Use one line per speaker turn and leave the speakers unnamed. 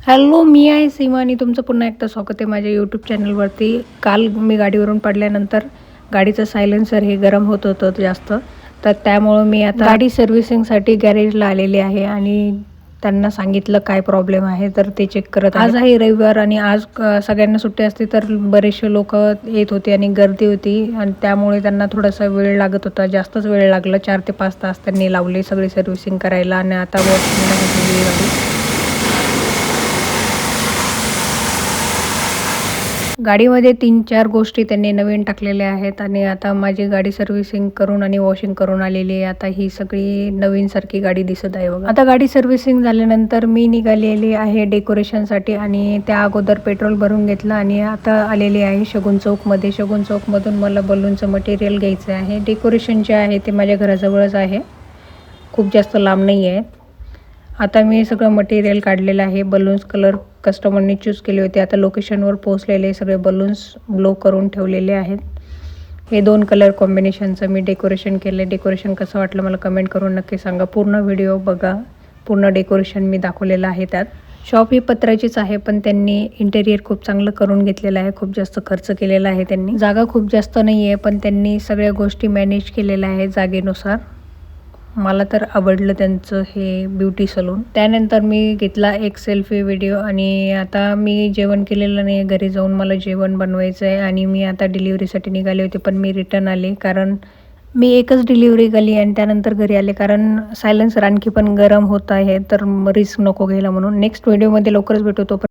Hello, मी आहे सीमा आणि तुमचं पुन्हा एकदा स्वागत आहे माझ्या यूट्यूब चॅनलवरती. काल मी गाडीवरून पडल्यानंतर गाडीचं सायलेन्सर हे गरम होत होतं जास्त, तर त्यामुळं मी आता गाडी सर्व्हिसिंगसाठी गॅरेजला आलेली आहे आणि त्यांना सांगितलं काय प्रॉब्लेम आहे तर ते चेक करत आहे. आज आहे रविवार आणि आज सगळ्यांना सुट्टी असते, तर बरेचसे लोक येत होते आणि गर्दी होती आणि त्यामुळे त्यांना थोडासा वेळ लागत होता. जास्तच वेळ लागला, 4 ते 5 तास त्यांनी लावले सगळी सर्व्हिसिंग करायला आणि आता वॉशिंगला घेतलेली गाडी. गाडीमध्ये 3-4 गोष्टी त्यांनी नवीन टाकलेल्या आहेत आणि आता माझी गाडी सर्व्हिसिंग करून आणि वॉशिंग करून आलेली आहे. आता ही सगळी नवीनसारखी गाडी दिसत आहे बघा. आता गाडी सर्व्हिसिंग झाल्यानंतर मी निघालेली आहे डेकोरेशनसाठी आणि त्या अगोदर पेट्रोल भरून घेतलं आणि आता आलेली आहे शगुन चौकमध्ये. शगुन चौकमधून मला बलूनचं मटेरियल घ्यायचं आहे. डेकोरेशन जे आहे ते माझ्या घराजवळच आहे, खूप जास्त लांब नाही आहे. आता मी सगळं मटेरियल काढलेलं आहे. बलून्स कलर कस्टमरने चूज केले होते. आता लोकेशनवर पोहोचलेले सगळे बलून्स ब्लो करून ठेवलेले आहेत. हे 2 कलर कॉम्बिनेशनचं मी डेकोरेशन केलं. डेकोरेशन कसं वाटलं मला कमेंट करून नक्की सांगा. पूर्ण व्हिडिओ बघा, पूर्ण डेकोरेशन मी दाखवलेलं आहे त्यात. शॉप ही पत्र्याचीच आहे, पण त्यांनी इंटेरियर खूप चांगलं करून घेतलेलं आहे. खूप जास्त खर्च केलेला आहे त्यांनी. जागा खूप जास्त नाही आहे, पण त्यांनी सगळ्या गोष्टी मॅनेज केलेल्या आहे जागेनुसार. मला तर आवडलं त्यांचं हे ब्युटी सलून. त्यानंतर मी घेतला एक सेल्फी व्हिडिओ आणि आता मी जेवण केलेलं नाही आहे. घरी जाऊन मला जेवण बनवायचं आहे आणि मी आता डिलिव्हरीसाठी निघाले होते, पण मी रिटर्न आले कारण मी एकच डिलिव्हरी केली आणि त्यानंतर घरी आले कारण सायलेन्सर आणखी पण गरम होत आहे, तर रिस्क नको घ्यायला म्हणून. नेक्स्ट व्हिडिओमध्ये लवकरच भेटू.